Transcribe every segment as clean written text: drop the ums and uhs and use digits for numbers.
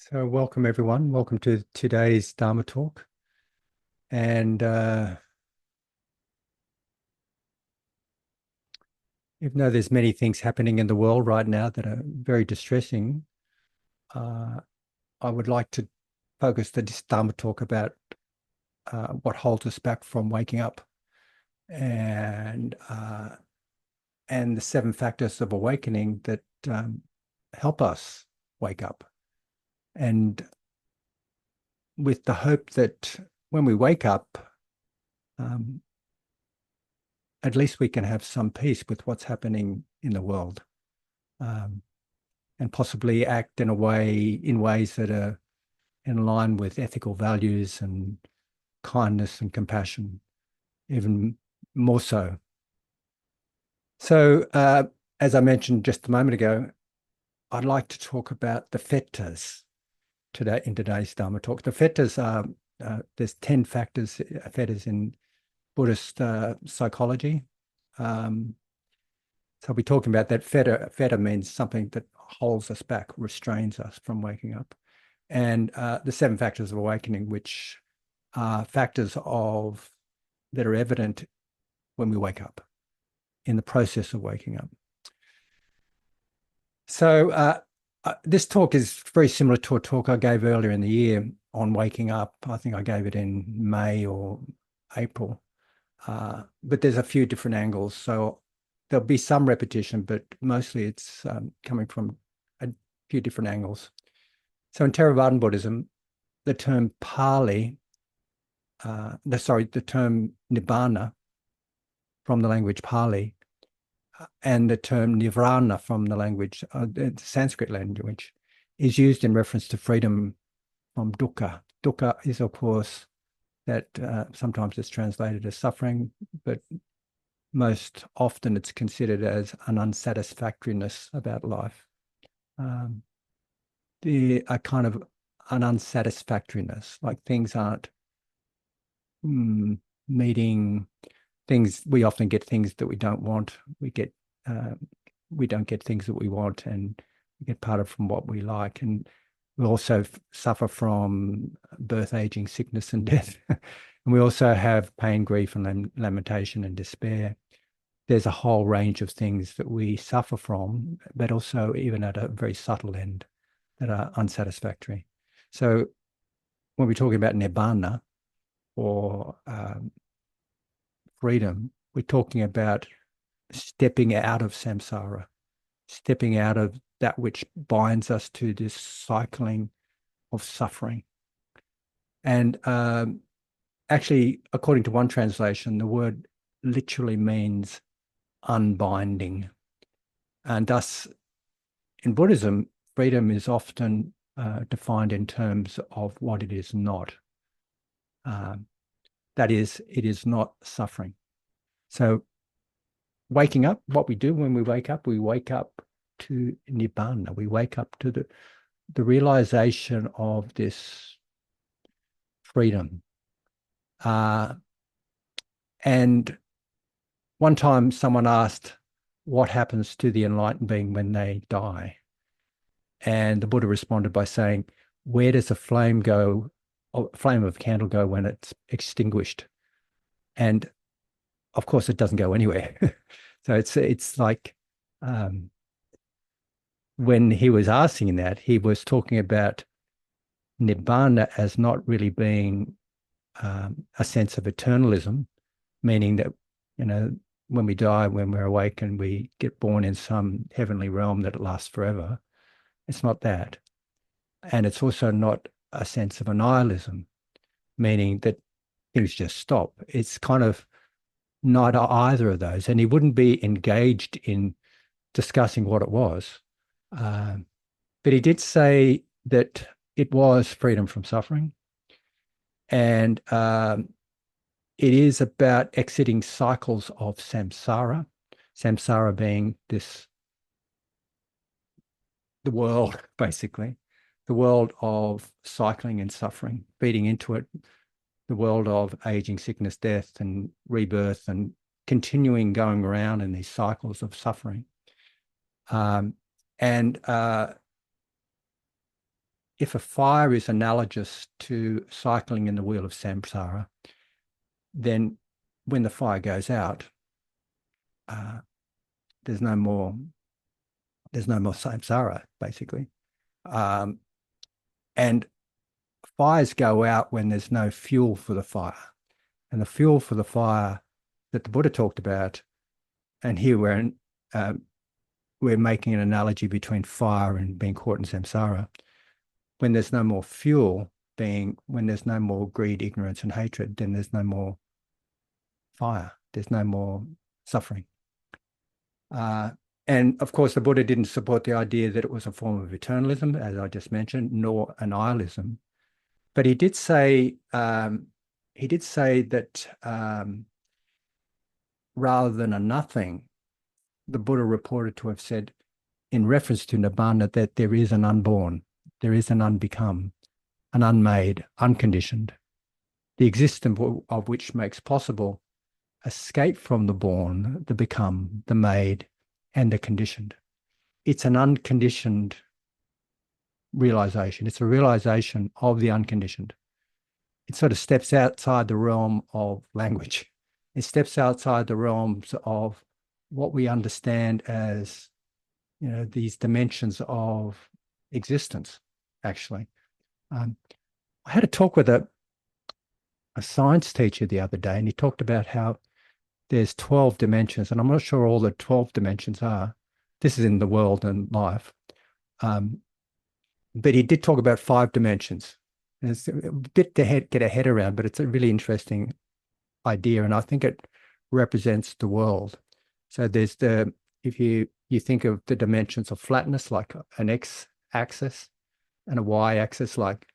So welcome everyone. Welcome to today's Dharma talk. And even though there's many things happening in the world right now that are very distressing, uh, I would like to focus the Dharma talk about what holds us back from waking up and uh, and the 7 factors of awakening that help us wake up. And with the hope that when we wake up, um, at least we can have some peace with what's happening in the world, um, and possibly act in ways that are in line with ethical values and kindness and compassion, even more so. So, as I mentioned just a moment ago, I'd like to talk about the fetters today in today's Dharma talk. The fetters are there's 10 factors, fetters in Buddhist psychology. Um, So we're talking about that fetter means something that holds us back, restrains us from waking up. And the 7 factors of awakening, which are factors that are evident when we wake up, in the process of waking up. So this talk is very similar to a talk I gave earlier in the year on waking up. I think I gave it in May or April. But there's a few different angles. So there'll be some repetition, but mostly it's coming from a few different angles. So in Theravada Buddhism, the term Pali, the term nibbana from the language Pali, and the term nirvana from the Sanskrit language, is used in reference to freedom from dukkha. Dukkha is, of course, that sometimes it's translated as suffering, but most often it's considered as an unsatisfactoriness about life. A kind of an unsatisfactoriness, like things aren't meeting things. We often get things that we don't want. We don't get things that we want, and we get parted from what we like. And we also suffer from birth, aging, sickness, and death. And we also have pain, grief, and lamentation and despair. There's a whole range of things that we suffer from, but also even at a very subtle end that are unsatisfactory. So when we're talking about nibbana or freedom, we're talking about stepping out of samsara, stepping out of that which binds us to this cycling of suffering. And actually, according to one translation, the word literally means unbinding. And thus, in Buddhism, freedom is often defined in terms of what it is not. That is, it is not suffering. So waking up, what we do when we wake up to nibbana. We wake up to the realization of this freedom. And one time someone asked, what happens to the enlightened being when they die? And the Buddha responded by saying, where does a flame go, or flame of a candle go when it's extinguished? And of course, it doesn't go anywhere. So it's like when he was asking that, he was talking about nibbana as not really being a sense of eternalism, meaning that, when we die, when we're awake and we get born in some heavenly realm that lasts forever. It's not that. And it's also not a sense of annihilism, meaning that things just stop. It's kind of not either of those. And he wouldn't be engaged in discussing what it was. But he did say that it was freedom from suffering. And it is about exiting cycles of samsara, samsara being the world, basically, the world of cycling and suffering, feeding into it, the world of aging, sickness, death, and rebirth, and continuing going around in these cycles of suffering. And if a fire is analogous to cycling in the wheel of samsara, then when the fire goes out, there's no more samsara, basically. And fires go out when there's no fuel for the fire. And the fuel for the fire that the Buddha talked about, and here we're making an analogy between fire and being caught in samsara. When there's no more fuel, when there's no more greed, ignorance, and hatred, then there's no more fire. There's no more suffering. And of course, the Buddha didn't support the idea that it was a form of eternalism, as I just mentioned, nor a nihilism. But he did say that rather than a nothing, the Buddha reported to have said, in reference to nibbana, that there is an unborn, there is an unbecome, an unmade, unconditioned, the existence of which makes possible escape from the born, the become, the made, and the conditioned. It's an unconditioned realization. It's a realization of the unconditioned. It sort of steps outside the realm of language. It steps outside the realms of what we understand as, these dimensions of existence, actually. I had a talk with a science teacher the other day, and he talked about how there's 12 dimensions, and I'm not sure all the 12 dimensions are. This is in the world and life. But he did talk about 5 dimensions. And it's a bit to get a head around, but it's a really interesting idea, and I think it represents the world. So there's if you think of the dimensions of flatness, like an x-axis, and a y-axis, like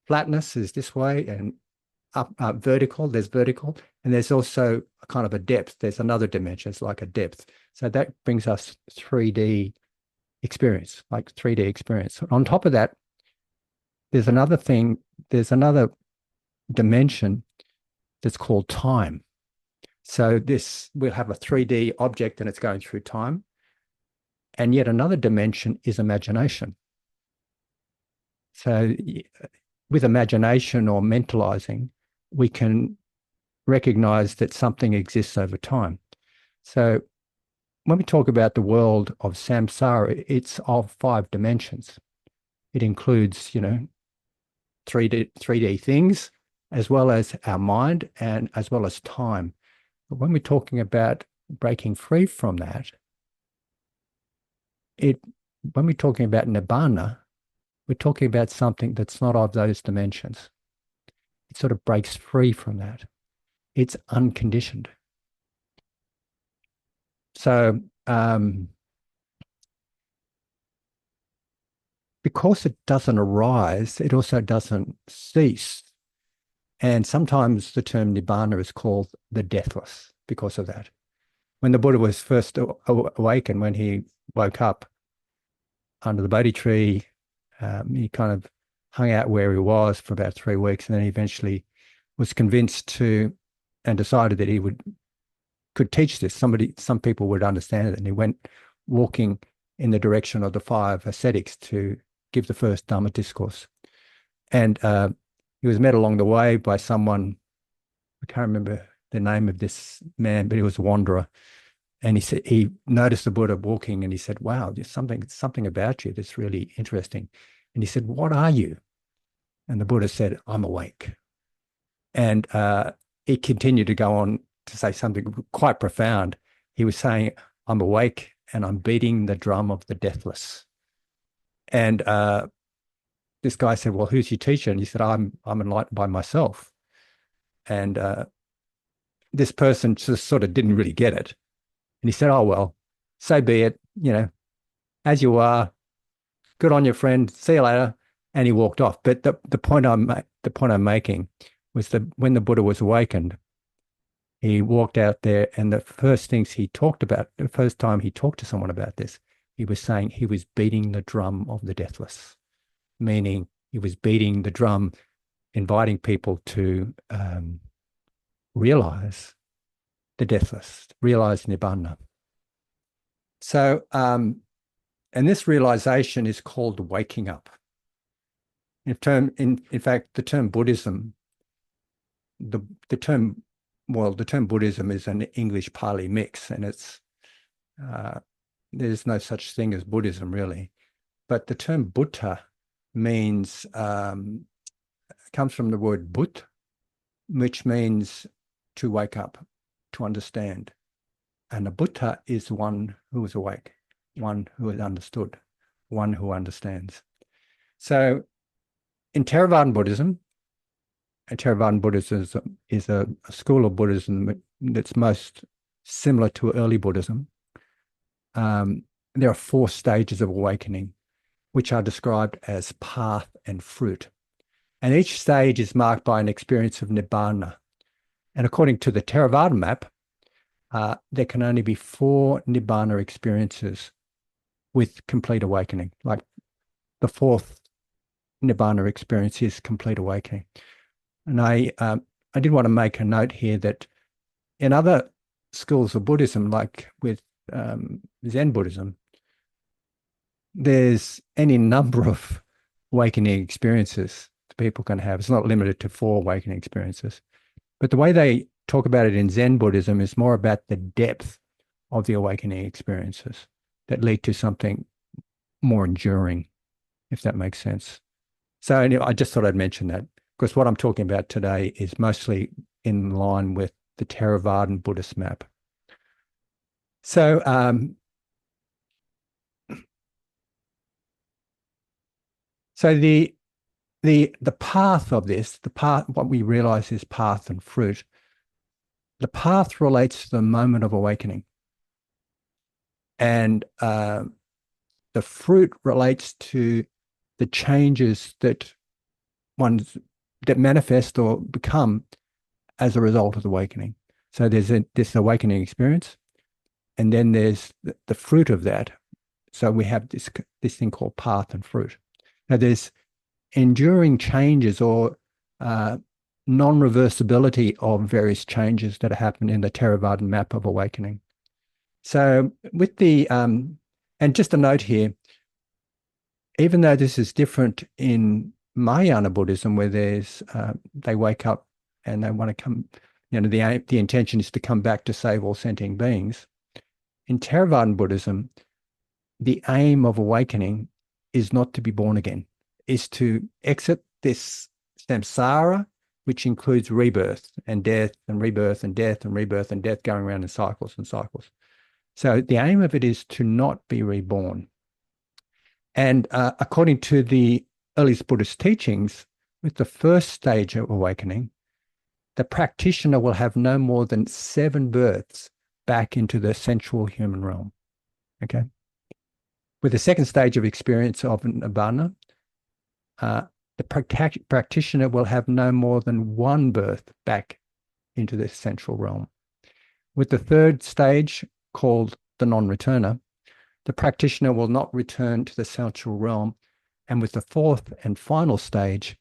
flatness is this way, and up vertical, there's vertical, and there's also a kind of a depth. There's another dimension, it's like a depth. So that brings us 3D experience, like 3D experience. On top of that, there's another dimension that's called time. So we'll have a 3D object and it's going through time. And yet another dimension is imagination. So with imagination or mentalizing, we can recognize that something exists over time. So when we talk about the world of samsara, it's of 5 dimensions. It includes, 3D things, as well as our mind and as well as time. But when we're talking about breaking free from that, when we're talking about nibbana, we're talking about something that's not of those dimensions. It sort of breaks free from that. It's unconditioned. So because it doesn't arise, it also doesn't cease. And sometimes the term nibbana is called the deathless because of that. When the Buddha was first awakened, when he woke up under the Bodhi tree, he kind of hung out where he was for about 3 weeks, and then he eventually was convinced to and decided that he could teach this. Some people would understand it, and he went walking in the direction of the 5 ascetics to give the first Dharma discourse. And he was met along the way by someone, I can't remember the name of this man, but he was a wanderer. And he noticed the Buddha walking, and he said, "Wow, there's something about you that's really interesting." And he said, "What are you?" And the Buddha said, "I'm awake." And he continued to go on to say something quite profound. He was saying, "I'm awake and I'm beating the drum of the deathless." And this guy said, "Well, who's your teacher?" And he said, I'm enlightened by myself. And this person just sort of didn't really get it. And he said, "Oh, well, so be it, as you are, good on your friend, see you later." And he walked off. But the point I'm making was that when the Buddha was awakened, he walked out there, and the first time he talked to someone about this, he was saying he was beating the drum of the deathless, meaning he was beating the drum, inviting people to realize the deathless, realize nibbana. So, and this realization is called waking up. In fact, the term Buddhism, the term Buddhism is an English Pali mix, and it's there's no such thing as Buddhism really. But the term Buddha means comes from the word but, which means to wake up, to understand. And a Buddha is one who is awake, one who is understood, one who understands. So in Theravadan Buddhism, and Theravadan Buddhism is a school of Buddhism that's most similar to early Buddhism. There are 4 stages of awakening, which are described as path and fruit. And each stage is marked by an experience of nibbana. And according to the Theravada map, there can only be 4 nibbana experiences with complete awakening. Like the 4th nibbana experience is complete awakening. And I did want to make a note here that in other schools of Buddhism, like with Zen Buddhism, there's any number of awakening experiences that people can have. It's not limited to 4 awakening experiences. But the way they talk about it in Zen Buddhism is more about the depth of the awakening experiences that lead to something more enduring, if that makes sense. So anyway, I just thought I'd mention that, because what I'm talking about today is mostly in line with the Theravadan Buddhist map. So the path of this, what we realize is path and fruit. The path relates to the moment of awakening, and the fruit relates to the changes that manifest or become as a result of the awakening. So there's this awakening experience, and then there's the fruit of that. So we have this thing called path and fruit. Now there's enduring changes or non-reversibility of various changes that happen in the Theravadan map of awakening. So with the, and just a note here, even though this is different in Mahayana Buddhism, where there's, they wake up and they want to come, the intention is to come back to save all sentient beings. In Theravadan Buddhism, the aim of awakening is not to be born again, is to exit this samsara, which includes rebirth and death and rebirth and death and rebirth and death, going around in cycles and cycles. So the aim of it is to not be reborn. And according to the earliest Buddhist teachings, with the first stage of awakening, the practitioner will have no more than 7 births back into the sensual human realm. Okay. With the second stage of experience of nibbana, the practitioner will have no more than 1 birth back into the sensual realm. With the third stage, called the non-returner, the practitioner will not return to the sensual realm. And with the 4th and final stage,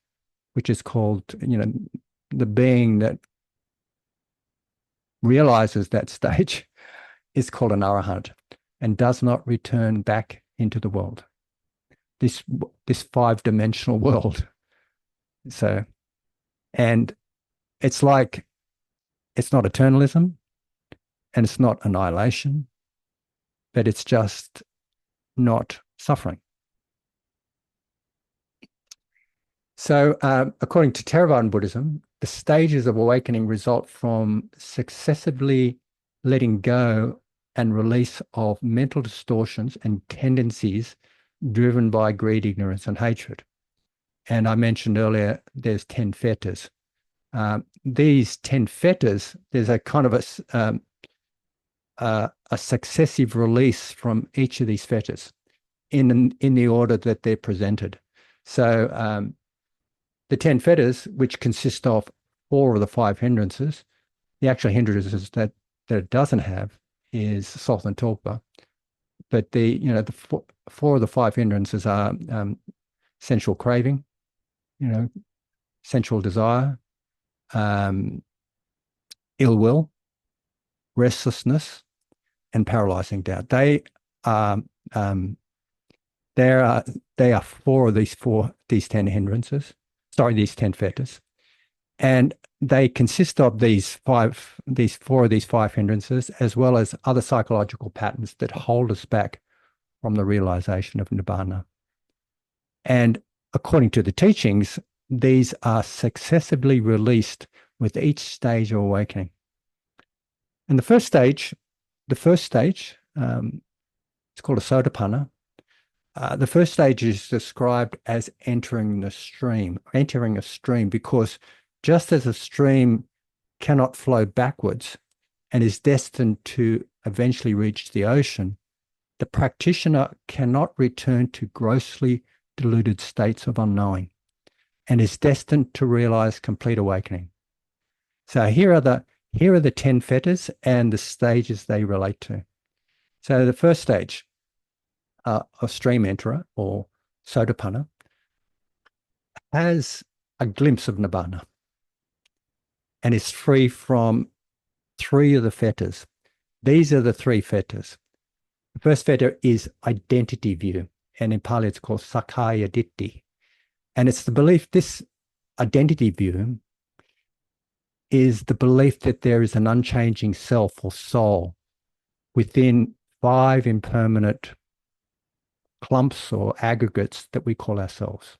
which is called, the being that realizes that stage, is called an arahant and does not return back into the world, this 5-dimensional world. So, and it's like, it's not eternalism and it's not annihilation, but it's just not suffering. So according to Theravadan Buddhism, the stages of awakening result from successively letting go and release of mental distortions and tendencies driven by greed, ignorance, and hatred. And I mentioned earlier, there's 10 fetters. These 10 fetters, there's a kind of a successive release from each of these fetters in the order that they're presented. So the 10 fetters, which consist of 4 of the 5 hindrances, the actual hindrances that it doesn't have is sloth and torpor. But the 4 of the 5 hindrances are sensual craving, sensual desire, ill will, restlessness, and paralyzing doubt. They are They are these 10 hindrances, these 10 fetters. And they consist of four of these five hindrances, as well as other psychological patterns that hold us back from the realization of nibbana. And according to the teachings, these are successively released with each stage of awakening. And the first stage, it's called a sotapanna. The first stage is described as entering a stream, because just as a stream cannot flow backwards and is destined to eventually reach the ocean, the practitioner cannot return to grossly deluded states of unknowing and is destined to realize complete awakening. So here are the 10 fetters and the stages they relate to. So the first stage, a stream enterer or sotapanna, has a glimpse of nibbana and is free from three of the fetters. These are the three fetters. The first fetter is identity view, and in Pali it's called Sakkaya Ditthi. And it's the belief, this identity view is the belief that there is an unchanging self or soul within five impermanent clumps or aggregates that we call ourselves.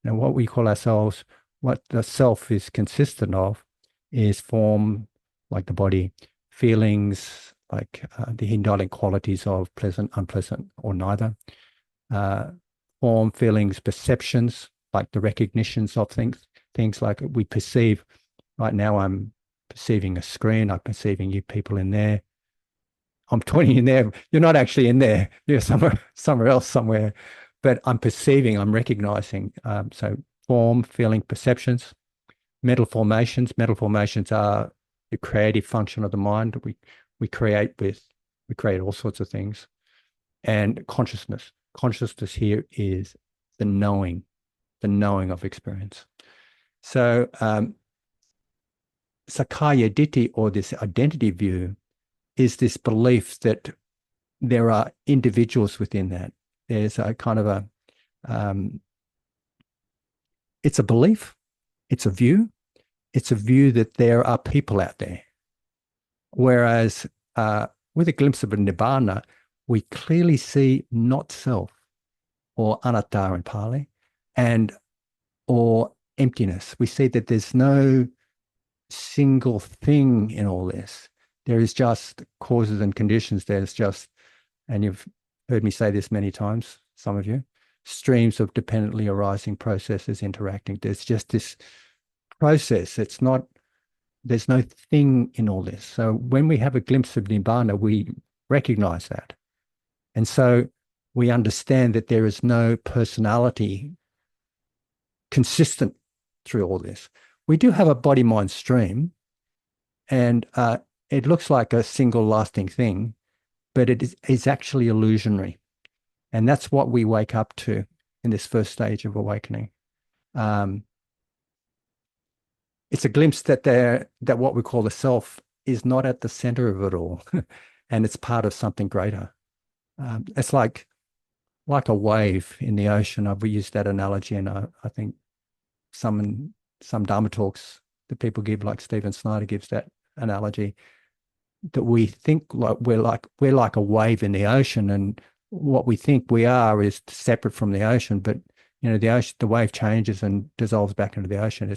Now, what we call ourselves, what the self is consistent of, is form, like the body, feelings, like the indwelling qualities of pleasant, unpleasant, or neither, form, feelings, perceptions, like the recognitions of things like we perceive. Right now, I'm perceiving a screen. I'm perceiving you people in there. I'm pointing in there. You're not actually in there. You're somewhere else, somewhere. But I'm perceiving, I'm recognizing. So form, feeling, perceptions, mental formations. Mental formations are the creative function of the mind. We create all sorts of things. And consciousness. Consciousness here is the knowing of experience. So Sakkaya Ditthi, or this identity view, is this belief that there are individuals within that. There's a kind of it's a belief, it's a view that there are people out there. Whereas with a glimpse of a nibbana, we clearly see not self, or anatta in Pali, or emptiness. We see that there's no single thing in all this. There is just causes and conditions. There's just, and you've heard me say this many times, some of you, streams of dependently arising processes interacting. There's just this process. There's no thing in all this. So when we have a glimpse of nibbana, we recognize that. And so we understand that there is no personality consistent through all this. We do have a body-mind stream, and it looks like a single lasting thing, but it is actually illusionary. And that's what we wake up to in this first stage of awakening. It's a glimpse that what we call the self is not at the center of it all, and it's part of something greater. It's like a wave in the ocean. I've used that analogy, and I think some Dharma talks that people give, like Stephen Snyder gives that analogy, that we think like we're like a wave in the ocean, and what we think we are is separate from the ocean. But the wave changes and dissolves back into the ocean.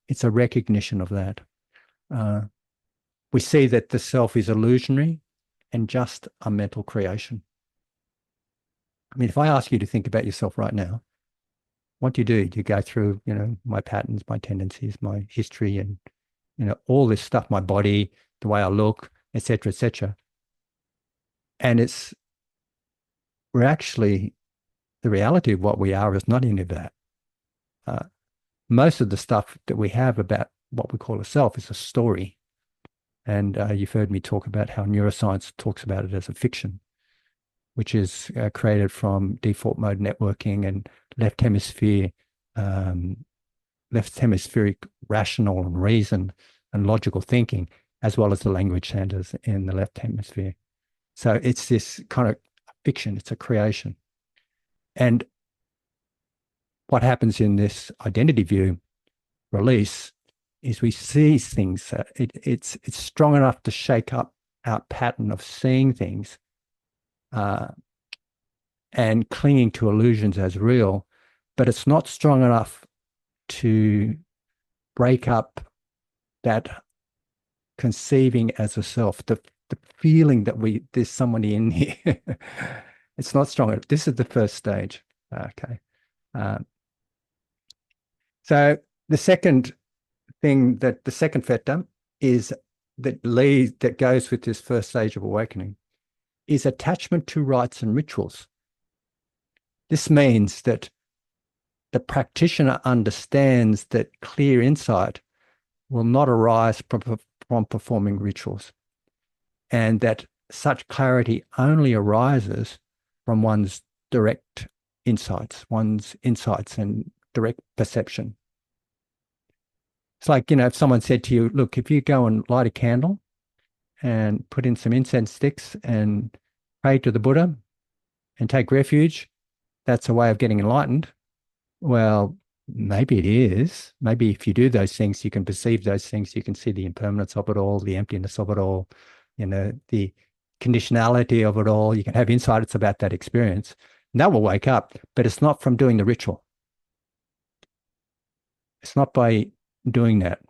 It's a recognition of that. We see that the self is illusionary and just a mental creation. I mean, if I ask you to think about yourself right now, what do? You go through, my patterns, my tendencies, my history, and, all this stuff, my body, the way I look, etc., etc. And we're actually, the reality of what we are is not any of that. Most of the stuff that we have about what we call a self is a story. And you've heard me talk about how neuroscience talks about it as a fiction, which is created from default mode networking and left hemispheric rational and reason and logical thinking, as well as the language centers in the left hemisphere. So it's this kind of fiction. It's a creation. And what happens in this identity view release is we see things. It's strong enough to shake up our pattern of seeing things and clinging to illusions as real, but it's not strong enough to break up that conceiving as a self, the feeling that there's somebody in here. It's not strong enough. This is the first stage. Okay. So the second thing, that the second fetter is that goes with this first stage of awakening, is attachment to rites and rituals. This means that the practitioner understands that clear insight will not arise from performing rituals, and that such clarity only arises from one's direct insights, and direct perception. It's like, if someone said to you, look, if you go and light a candle and put in some incense sticks and pray to the Buddha and take refuge, that's a way of getting enlightened. Well, maybe it is. Maybe if you do those things, you can perceive those things, you can see the impermanence of it all, the emptiness of it all, the conditionality of it all. You can have insights about that experience. And that will wake up, but it's not from doing the ritual. It's not by doing that.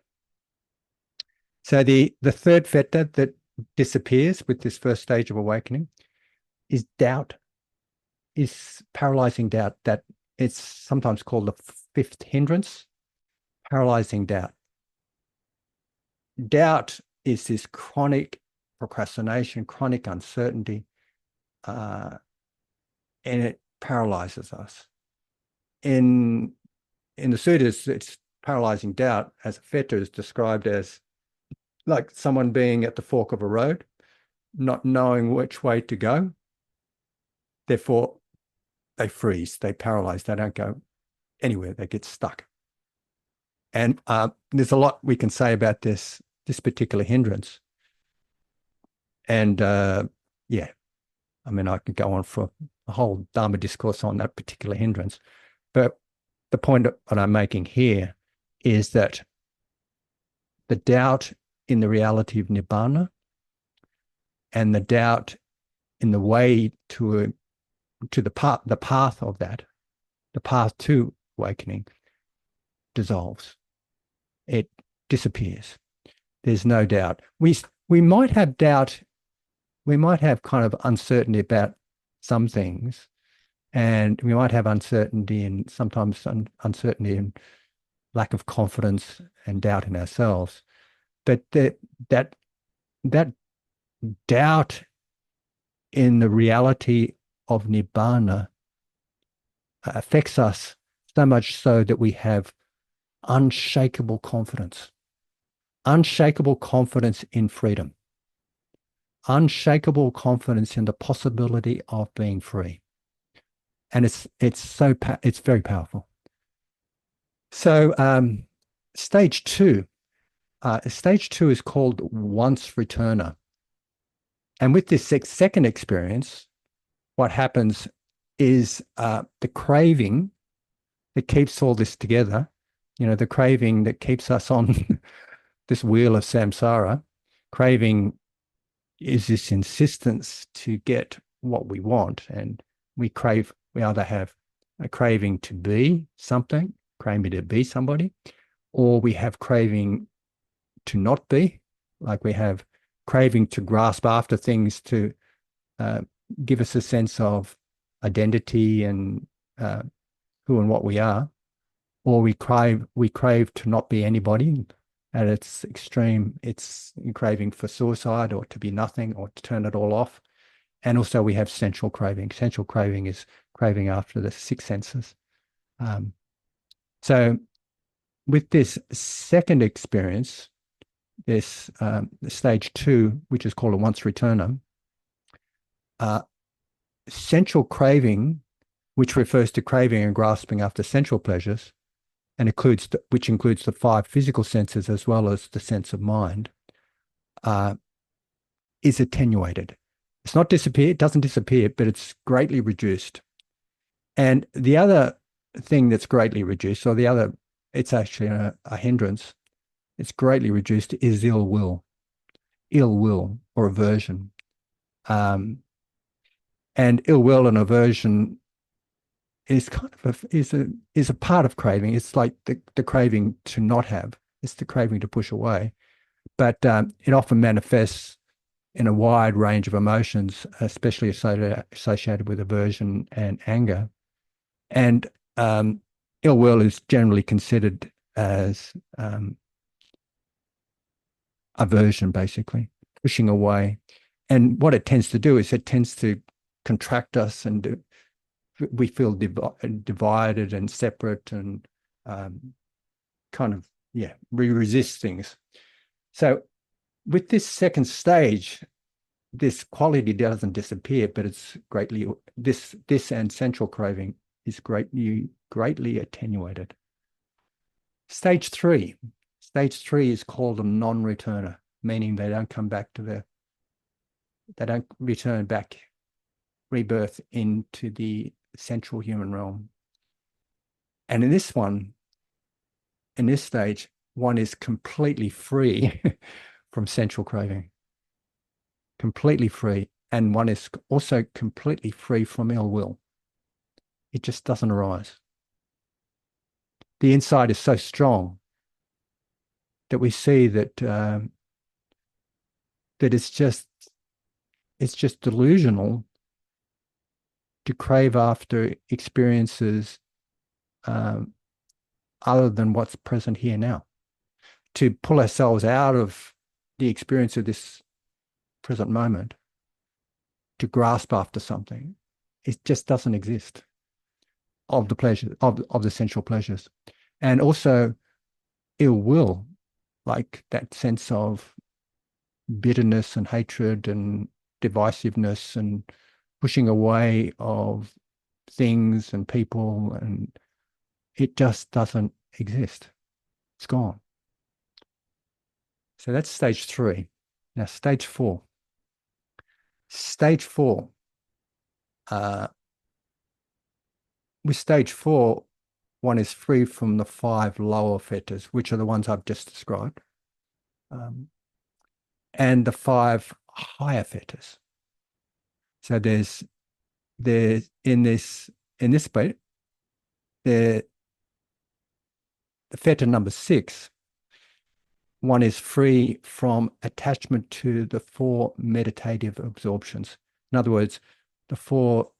So the third fetter that disappears with this first stage of awakening is doubt, is paralyzing doubt. That it's sometimes called the fifth hindrance, paralyzing doubt. Doubt is this chronic procrastination, chronic uncertainty, and it paralyzes us. In the sutras, it's paralyzing doubt as a fetter is described as like someone being at the fork of a road, not knowing which way to go. Therefore, they freeze, they paralyze, they don't go anywhere, they get stuck. And there's a lot we can say about this particular hindrance. And yeah, I mean, I could go on for a whole Dharma discourse on that particular hindrance. But the point that I'm making here is that the doubt in the reality of nibbana and the doubt in the way to the path of that, the path to awakening, dissolves. It disappears. There's no doubt. We might have doubt. We might have kind of uncertainty about some things, and we might have uncertainty and sometimes uncertainty and lack of confidence and doubt in ourselves. But that doubt in the reality of nibbana affects us so much so that we have unshakable confidence in freedom, unshakable confidence in the possibility of being free. And it's very powerful. So stage two is called once returner. And with this second experience, what happens is the craving that keeps all this together, the craving that keeps us on this wheel of samsara. Craving is this insistence to get what we want. And we either have a craving to be something, craving to be somebody, or we have craving to not be, like we have craving to grasp after things to give us a sense of identity and who and what we are, or we crave to not be anybody. At its extreme, it's craving for suicide or to be nothing or to turn it all off. And also we have sensual craving. Sensual craving is craving after the six senses. So with this second experience, this stage two, which is called a once returner, sensual craving, which refers to craving and grasping after sensual pleasures, and which includes the five physical senses as well as the sense of mind, is attenuated. It's not disappear, it doesn't disappear, but it's greatly reduced. And the other thing that's greatly reduced, or the other, it's actually a hindrance, it's greatly reduced, is ill will or aversion. And ill will and aversion is kind of is a part of craving. It's like the craving to not have. It's the craving to push away. But it often manifests in a wide range of emotions, especially associated with aversion and anger. And ill will is generally considered as aversion, basically, pushing away. And what it tends to do is it tends to contract us, and we feel divided and separate, and kind of, yeah, we resist things. So with this second stage, this quality doesn't disappear, but it's greatly, this and central craving is greatly attenuated. Stage three is called a non-returner, meaning they don't come back to they don't return back, rebirth into the central human realm. And in this stage, one is completely free from central craving, completely free. And one is also completely free from ill will. It just doesn't arise. The insight is so strong that we see that that it's just delusional to crave after experiences other than what's present here now. To pull ourselves out of the experience of this present moment, to grasp after something, it just doesn't exist, of the pleasure of the sensual pleasures. And also ill will, like that sense of bitterness and hatred and divisiveness and pushing away of things and people, and it just doesn't exist. It's gone. So that's stage three. Now, stage four. With stage four, one is free from the 5 lower fetters, which are the ones I've just described, and the 5 higher fetters. So there's in this bit, the fetter number 6, one is free from attachment to the 4 meditative absorptions. In other words, the 4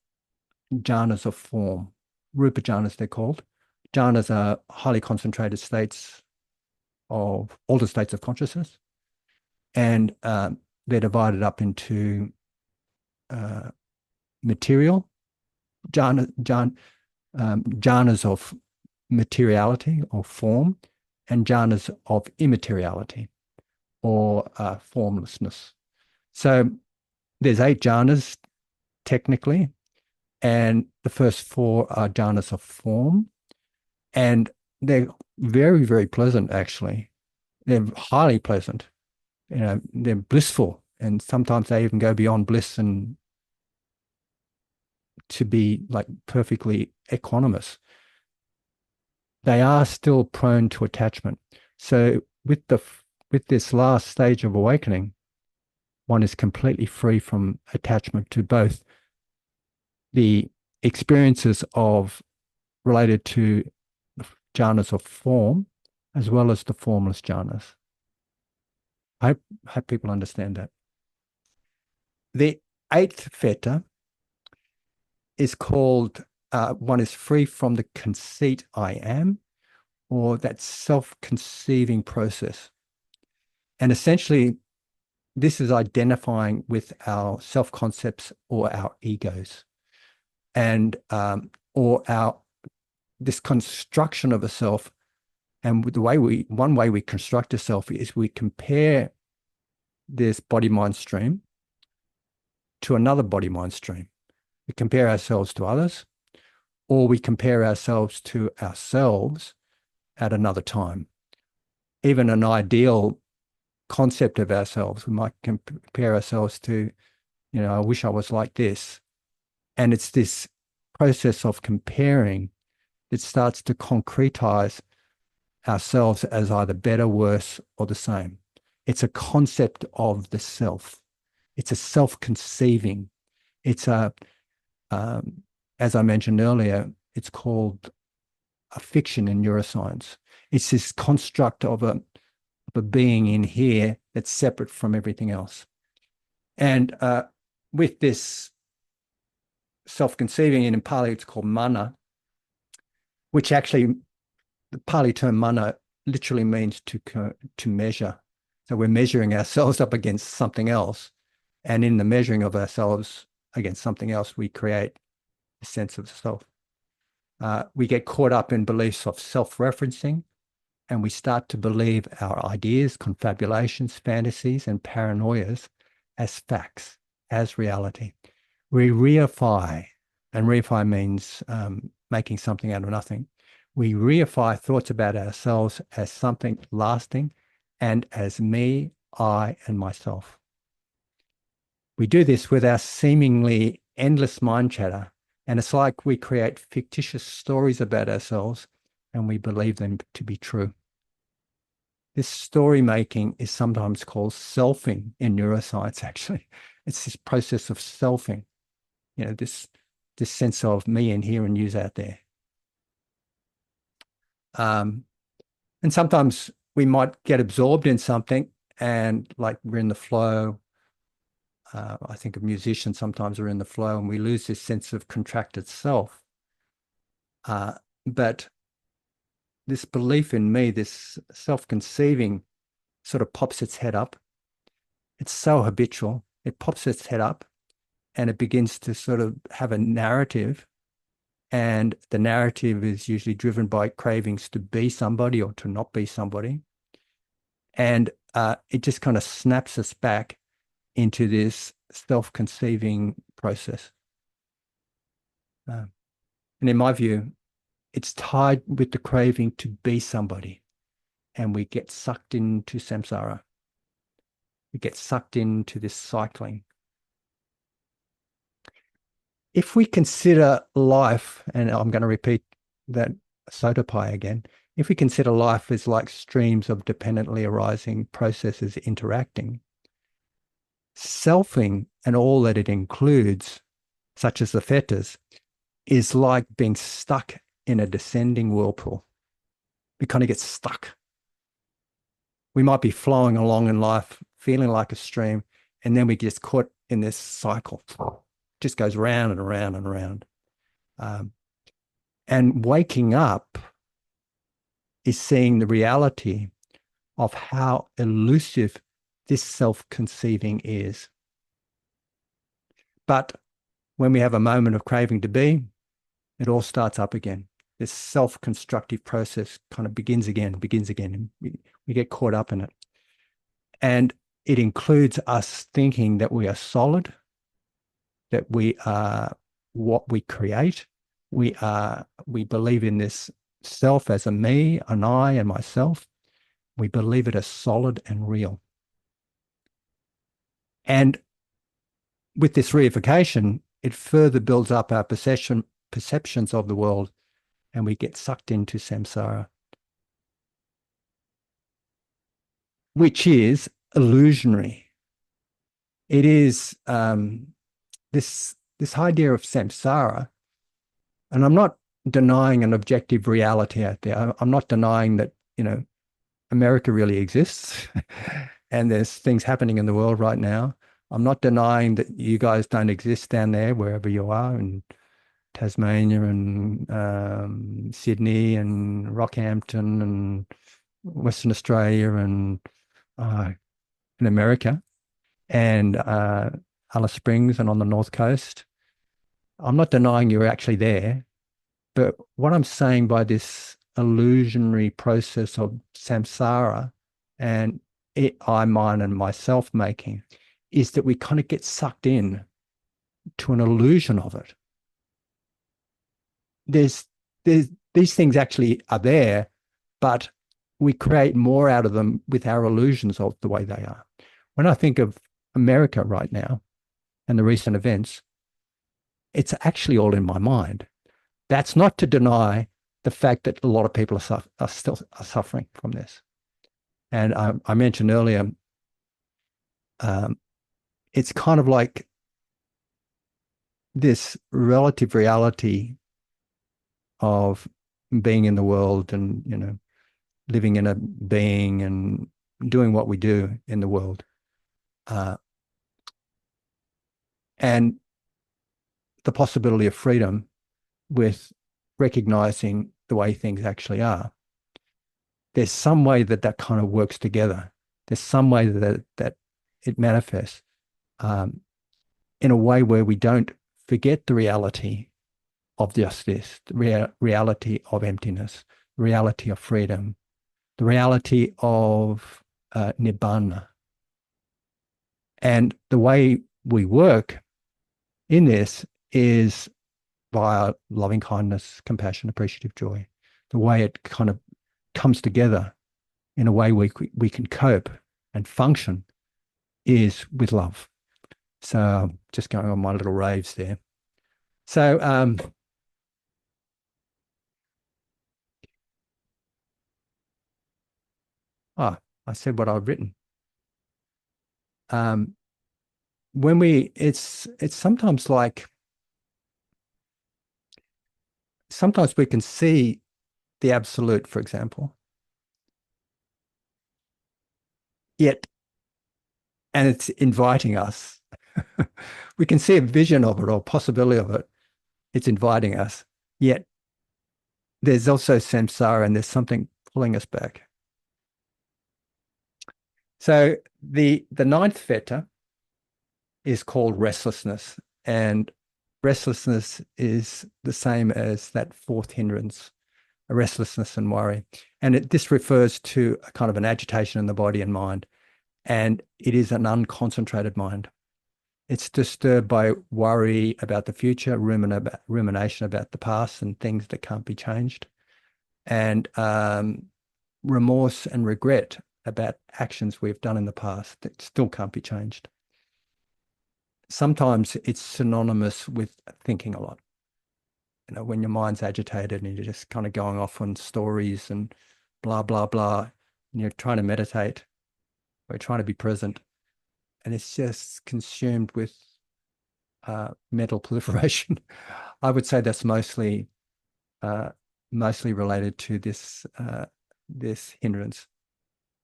jhanas of form, rupa jhanas they're called. Jhanas are highly concentrated states of all the states of consciousness, and they're divided up into material jhanas of materiality or form, and jhanas of immateriality or formlessness. So there's 8 jhanas technically, and the first 4 are jhanas of form, and they're very, very pleasant, actually. They're highly pleasant. They're blissful, and sometimes they even go beyond bliss and to be like perfectly equanimous. They are still prone to attachment. So with this last stage of awakening, one is completely free from attachment to both the experiences related to jhanas of form as well as the formless jhanas. I hope people understand that. The 8th fetter is called, one is free from the conceit I am, or that self-conceiving process. And essentially, this is identifying with our self-concepts or our egos, and or this construction of a self. And one way we construct a self is we compare this body-mind stream to another body-mind stream. We compare ourselves to others, or we compare ourselves to ourselves at another time. Even an ideal concept of ourselves, we might compare ourselves to, I wish I was like this. And it's this process of comparing that starts to concretize ourselves as either better, worse, or the same. It's a concept of the self. It's a self-conceiving. It's a, as I mentioned earlier, it's called a fiction in neuroscience. It's this construct of a being in here that's separate from everything else. And with this self-conceiving, and in Pali it's called mana, which actually, the Pali term mana literally means to measure. So we're measuring ourselves up against something else. And in the measuring of ourselves against something else, we create a sense of self. We get caught up in beliefs of self-referencing, and we start to believe our ideas, confabulations, fantasies, and paranoias as facts, as reality. We reify, and reify means making something out of nothing. We reify thoughts about ourselves as something lasting and as me, I, and myself. We do this with our seemingly endless mind chatter, and it's like we create fictitious stories about ourselves and we believe them to be true. This story making is sometimes called selfing in neuroscience, actually. It's this process of selfing, you know, this sense of me in here and yous out there. And sometimes we might get absorbed in something and like we're in the flow. I think of musicians sometimes are in the flow and we lose this sense of contracted self. But this belief in me, this self-conceiving, sort of pops its head up. It's so habitual. It pops its head up and it begins to sort of have a narrative. And the narrative is usually driven by cravings to be somebody or to not be somebody. And it just kind of snaps us back into this self-conceiving process. And in my view, it's tied with the craving to be somebody. And we get sucked into samsara. We get sucked into this cycling. If we consider life, and I'm going to repeat that soda pie again, if we consider life as like streams of dependently arising processes interacting, selfing and all that it includes, such as the fetters, is like being stuck in a descending whirlpool. We kind of get stuck. We might be flowing along in life, feeling like a stream, and then we get caught in this cycle. Just goes round and around and around. And waking up is seeing the reality of how elusive this self-conceiving is. But when we have a moment of craving to be, it all starts up again. This self-constructive process kind of begins again. And we get caught up in it. And it includes us thinking that we are solid, that we are what we create. We believe in this self as a me, an I, and myself. We believe it as solid and real. And with this reification, it further builds up our perceptions of the world, and we get sucked into samsara, which is illusionary. It is this idea of samsara, and I'm not denying an objective reality out there. I'm not denying that, you know, America really exists and there's things happening in the world right now. I'm not denying that you guys don't exist down there, wherever you are, in Tasmania and Sydney and Rockhampton and Western Australia and in America and Alice Springs and on the North Coast. I'm not denying you're actually there, but what I'm saying by this illusionary process of samsara and I, mine, and myself making is that we kind of get sucked in to an illusion of it. These things actually are there, but we create more out of them with our illusions of the way they are. When I think of America right now and the recent events, it's actually all in my mind. That's not to deny the fact that a lot of people are still suffering from this. And I mentioned earlier, it's kind of like this relative reality of being in the world and, living in a being and doing what we do in the world. And the possibility of freedom with recognizing the way things actually are. There's some way that kind of works together. There's some way that it manifests in a way where we don't forget the reality of just this, the reality of emptiness, the reality of freedom, the reality of nibbana. And the way we work in this is via loving kindness, compassion, appreciative joy. The way it kind of comes together in a way we can cope and function is with love. So just going on my little raves there. So I said what I've written. When it's sometimes like, sometimes we can see the absolute, for example, yet, and it's inviting us. We can see a vision of it or possibility of it. It's inviting us, yet there's also samsara and there's something pulling us back. So the ninth fetter is called restlessness, and restlessness is the same as that fourth hindrance, restlessness and worry. And this refers to a kind of an agitation in the body and mind, and it is an unconcentrated mind. It's disturbed by worry about the future, rumination about the past and things that can't be changed, and remorse and regret about actions we've done in the past that still can't be changed. Sometimes it's synonymous with thinking a lot. When your mind's agitated and you're just kind of going off on stories and blah, blah, blah, and you're trying to meditate or you're trying to be present, and it's just consumed with mental proliferation. I would say that's mostly related to this hindrance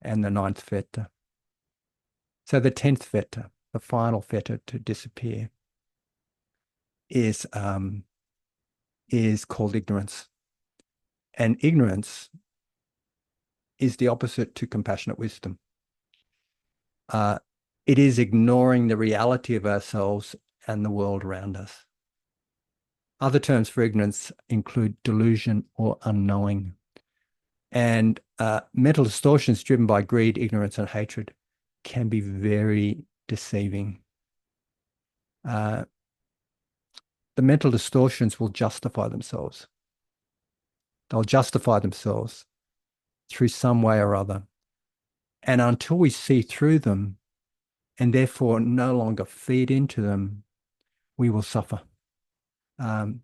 and the ninth fetter. So the 10th fetter, the final fetter to disappear, is called ignorance. And ignorance is the opposite to compassionate wisdom. It is ignoring the reality of ourselves and the world around us. Other terms for ignorance include delusion or unknowing. And mental distortions driven by greed, ignorance, and hatred can be very deceiving. The mental distortions will justify themselves. They'll justify themselves through some way or other. And until we see through them and therefore no longer feed into them, we will suffer. And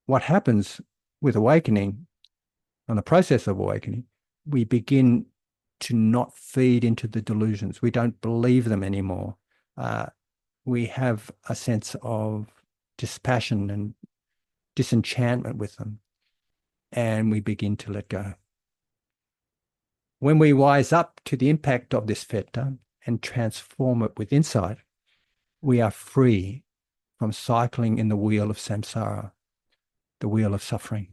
what happens with awakening, on the process of awakening, we begin to not feed into the delusions. We don't believe them anymore. We have a sense of dispassion and disenchantment with them, and we begin to let go. When we wise up to the impact of this fetter and transform it with insight, we are free from cycling in the wheel of samsara, the wheel of suffering.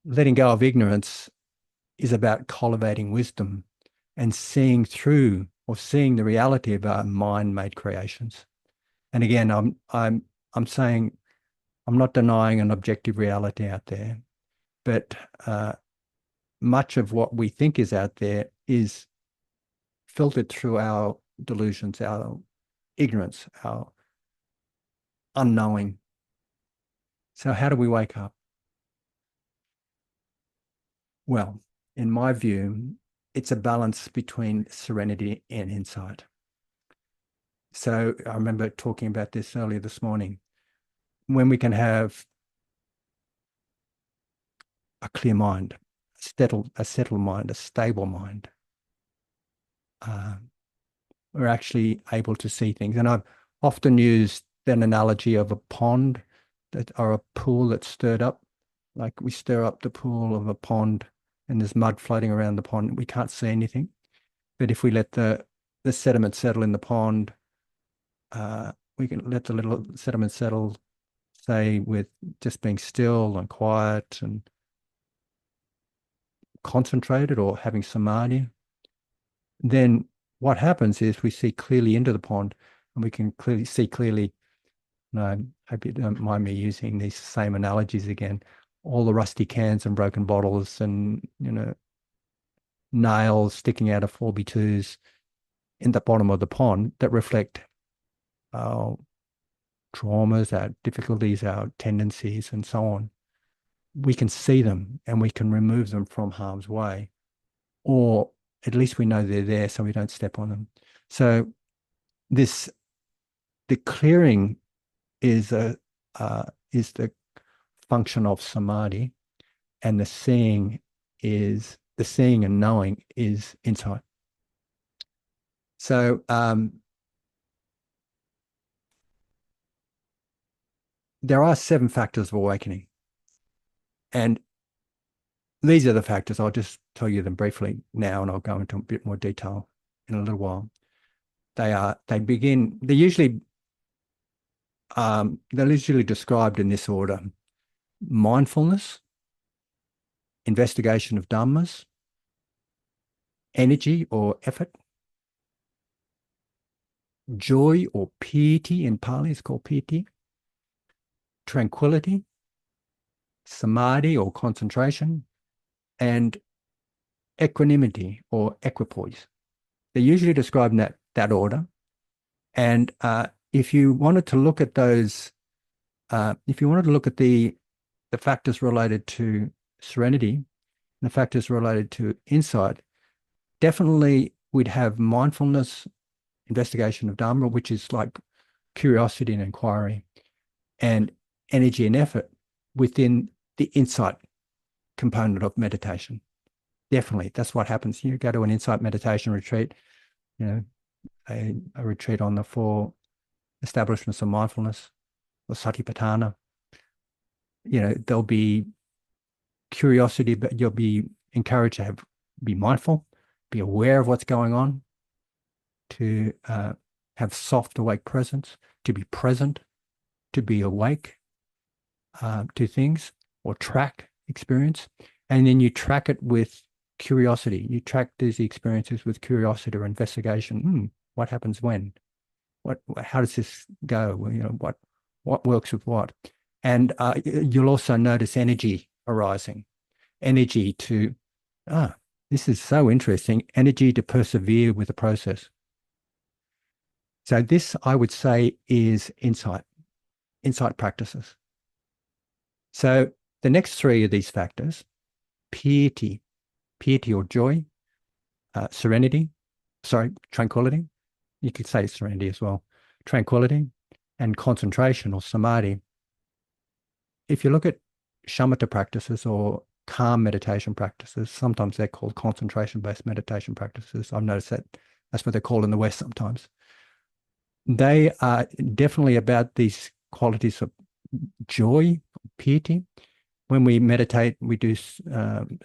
Letting go of ignorance is about cultivating wisdom and seeing through or seeing the reality of our mind-made creations. And again, I'm saying I'm not denying an objective reality out there, but much of what we think is out there is filtered through our delusions, our ignorance, our unknowing. So how do we wake up? Well, in my view, it's a balance between serenity and insight. So I remember talking about this earlier this morning. when we can have a clear mind, a settled mind, a stable mind, we're actually able to see things. And I've often used an analogy of a pond or a pool that's stirred up. Like we stir up the pool of a pond and there's mud floating around the pond. We can't see anything. But if we let the sediment settle in the pond, we can let the little sediment settle, say, with just being still and quiet and concentrated or having samadhi. Then what happens is we see clearly into the pond and we can see clearly. No, I hope you don't mind me using these same analogies again. All the rusty cans and broken bottles and, nails sticking out of 4x2s in the bottom of the pond that reflect our traumas, our difficulties, our tendencies, and so on. We can see them and we can remove them from harm's way, or at least we know they're there so we don't step on them. So the clearing is the function of samadhi, and the seeing and knowing is insight. So there are 7 factors of awakening, and these are the factors. I'll just tell you them briefly now, and I'll go into a bit more detail in a little while. They're usually described in this order: mindfulness, investigation of dhammas, energy or effort, joy or piti, in Pali is called piti, tranquility, samadhi or concentration, and equanimity or equipoise. They're usually described in that order. And if you wanted to look at those, if you wanted to look at the factors related to serenity and the factors related to insight, definitely we'd have mindfulness, investigation of Dharma, which is like curiosity and inquiry, and energy and effort within the insight component of meditation. Definitely, that's what happens. You go to an insight meditation retreat, a retreat on the 4 establishments of mindfulness or satipatthana. There'll be curiosity, but you'll be encouraged to be mindful, be aware of what's going on, to have soft, awake presence, to be present, to be awake to things, or track experience. And then you track it with curiosity. You track these experiences with curiosity or investigation. What happens when? How does this go? What works with what? And you'll also notice energy arising. Energy to, this is so interesting, energy to persevere with the process. So this, I would say, is insight practices. So the next 3 of these factors, piety or joy, tranquility, you could say serenity as well, tranquility, and concentration or samadhi. If you look at shamatha practices or calm meditation practices, sometimes they're called concentration-based meditation practices. I've noticed that's what they're called in the West sometimes. They are definitely about these qualities of joy, piety. When we meditate, we do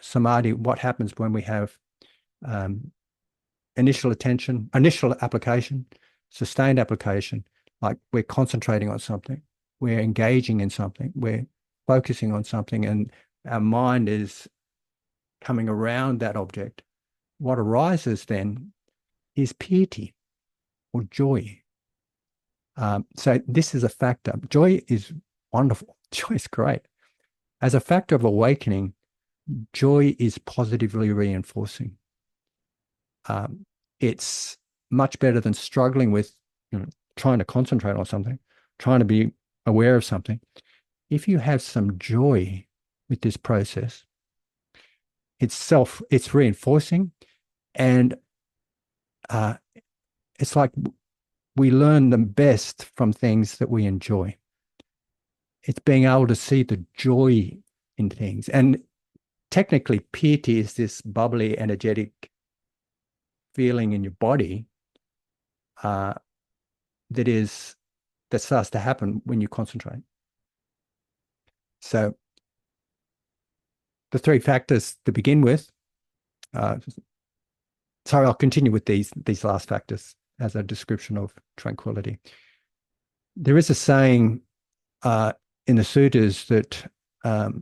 samadhi. What happens when we have initial application, sustained application, like we're concentrating on something, we're engaging in something, we're focusing on something, and our mind is coming around that object. What arises then is piety or joy. So this is a factor. Joy is wonderful. Joy is great. As a factor of awakening, joy is positively reinforcing. It's much better than struggling with trying to concentrate on something, trying to be aware of something. If you have some joy with this process, it's reinforcing, and it's like we learn the best from things that we enjoy. it's being able to see the joy in things. And technically, piety is this bubbly, energetic feeling in your body uh, that starts to happen when you concentrate. So the three factors to begin with. Sorry, I'll continue with these last factors as a description of tranquility. There is a saying in the sutras that how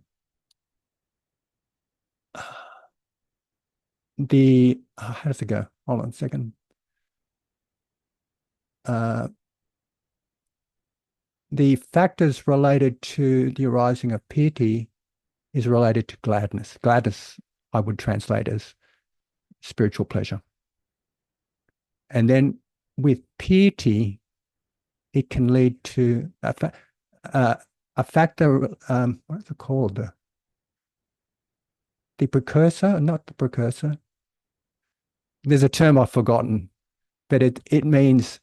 does it go? Hold on a second. The factors related to the arising of piety is related to gladness. Gladness, I would translate as spiritual pleasure. And then with piety, it can lead to a factor, what is it called? The precursor, not the precursor. There's a term I've forgotten, but it means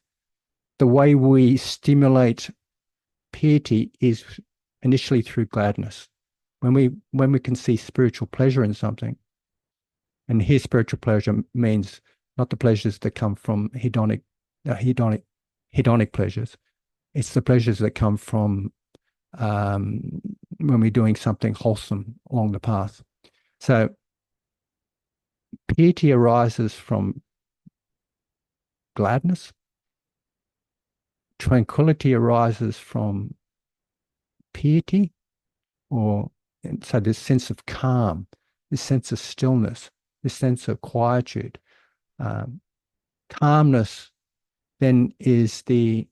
the way we stimulate piety is initially through gladness. When we can see spiritual pleasure in something, and here spiritual pleasure means not the pleasures that come from hedonic pleasures. It's the pleasures that come from when we're doing something wholesome along the path. So piety arises from gladness. Tranquility arises from piety, so this sense of calm, this sense of stillness, this sense of quietude. Calmness then is the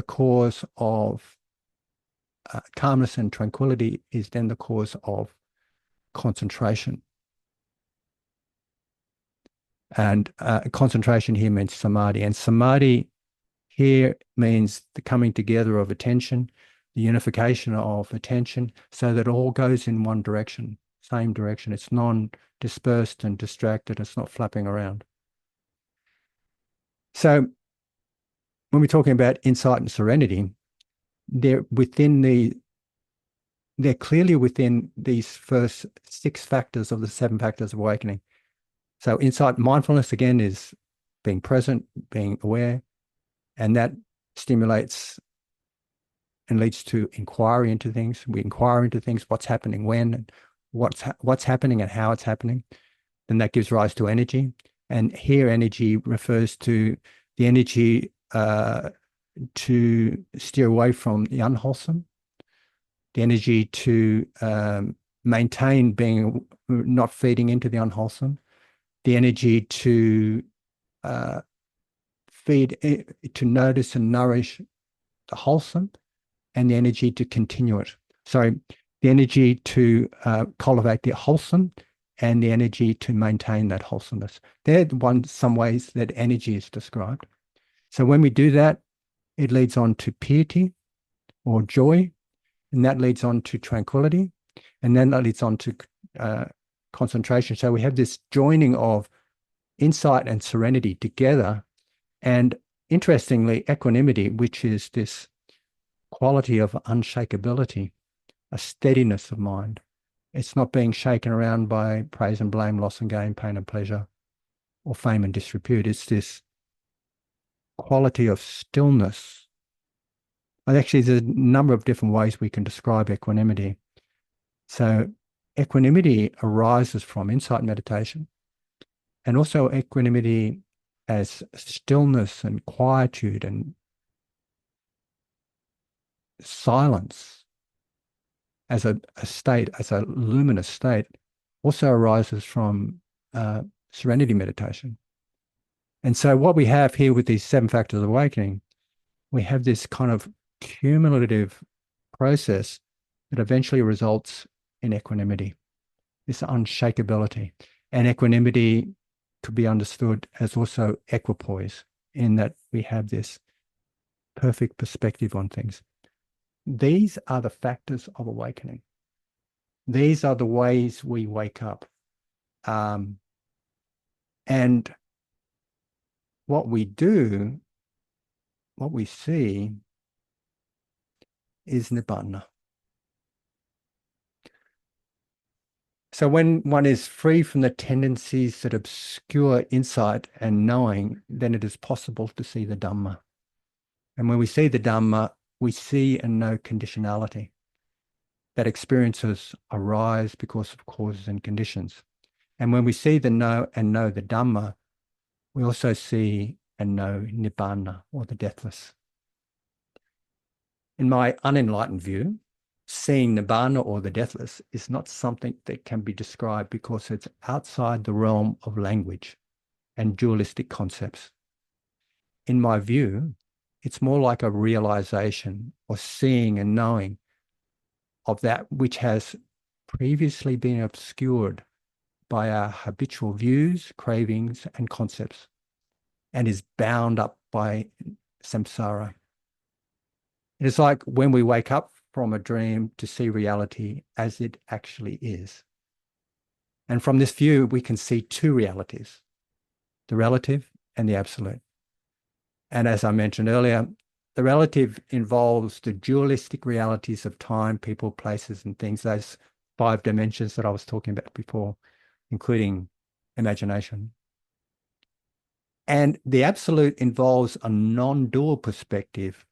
cause of calmness, and tranquility is then the cause of concentration. And concentration here means samadhi. And samadhi here means the coming together of attention, the unification of attention, so that it all goes in one direction, same direction. It's non-dispersed and distracted. It's not flapping around. So when we're talking about insight and serenity, they're clearly within these first 6 factors of the 7 factors of awakening. So insight, mindfulness, again, is being present, being aware, and that stimulates and leads to inquiry into things. We inquire into things, what's happening when, and what's happening and how it's happening. Then that gives rise to energy. And here energy refers to the energy to steer away from the unwholesome, the energy to maintain being not feeding into the unwholesome, the energy to to notice and nourish the wholesome, and the energy to continue it. So the energy to cultivate the wholesome and the energy to maintain that wholesomeness. They're some ways that energy is described. So when we do that, it leads on to piety or joy, and that leads on to tranquility, and then that leads on to concentration. So we have this joining of insight and serenity together. And interestingly, equanimity, which is this quality of unshakability, a steadiness of mind. It's not being shaken around by praise and blame, loss and gain, pain and pleasure, or fame and disrepute. It's this quality of stillness. And actually, there's a number of different ways we can describe equanimity. So equanimity arises from insight meditation, and also equanimity as stillness and quietude and silence as a state, as a luminous state, also arises from serenity meditation. And so what we have here with these 7 factors of awakening, we have this kind of cumulative process that eventually results in equanimity, this unshakability. And equanimity could be understood as also equipoise, in that we have this perfect perspective on things. These are the factors of awakening. These are the ways we wake up. And what we do, what we see, is nibbana. So when one is free from the tendencies that obscure insight and knowing, then it is possible to see the Dhamma. And when we see the Dhamma, we see and know conditionality, that experiences arise because of causes and conditions. And when we see the know and know the Dhamma, we also see and know nibbana, or the deathless. In my unenlightened view, seeing nibbana, or the deathless, is not something that can be described because it's outside the realm of language and dualistic concepts. In my view, it's more like a realization or seeing and knowing of that which has previously been obscured by our habitual views, cravings, and concepts, and is bound up by samsara. It is like when we wake up from a dream to see reality as it actually is. And from this view, we can see two realities, the relative and the absolute. And as I mentioned earlier, the relative involves the dualistic realities of time, people, places, and things, those 5 dimensions that I was talking about before, including imagination. And the absolute involves a non-dual perspective,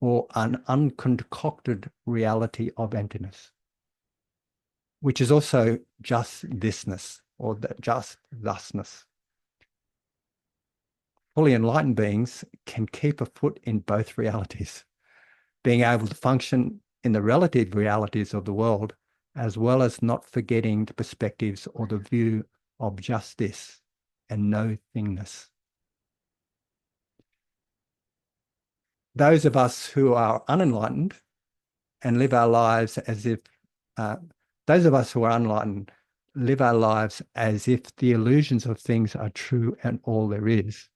or an unconcocted reality of emptiness, which is also just thisness, or just thusness. Fully enlightened beings can keep a foot in both realities, being able to function in the relative realities of the world, as well as not forgetting the perspectives or the view of just this and no thingness. Those of us who are unenlightened and live our lives as if, those of us who are unenlightened live our lives as if the illusions of things are true and all there is.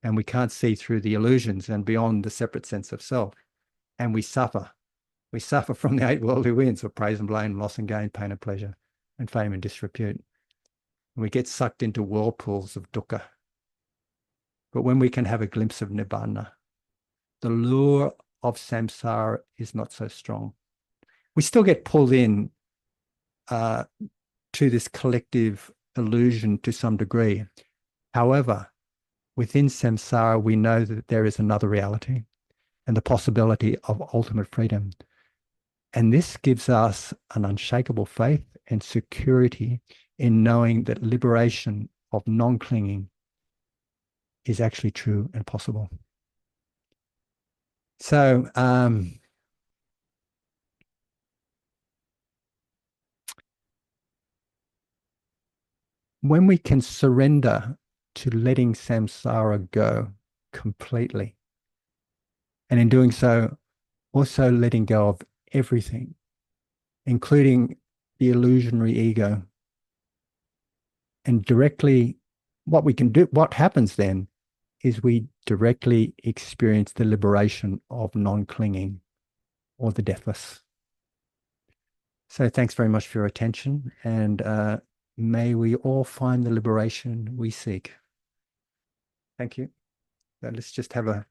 And we can't see through the illusions and beyond the separate sense of self. And we suffer. We suffer from the 8 worldly winds of praise and blame, loss and gain, pain and pleasure, and fame and disrepute. And we get sucked into whirlpools of dukkha. But when we can have a glimpse of nibbana, the lure of samsara is not so strong. We still get pulled in to this collective illusion to some degree. However, within samsara, we know that there is another reality and the possibility of ultimate freedom. And this gives us an unshakable faith and security in knowing that liberation of non-clinging is actually true and possible. So, when we can surrender to letting samsara go completely, and in doing so, also letting go of everything, including the illusionary ego, and directly, what we can do, what happens then is we directly experience the liberation of non-clinging, or the deathless. So thanks very much for your attention, and may we all find the liberation we seek. Thank you. So let's just have a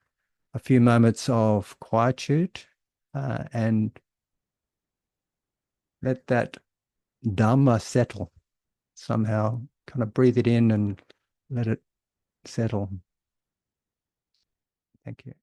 few moments of quietude and let that Dhamma settle. Somehow kind of breathe it in and let it settle. Thank you.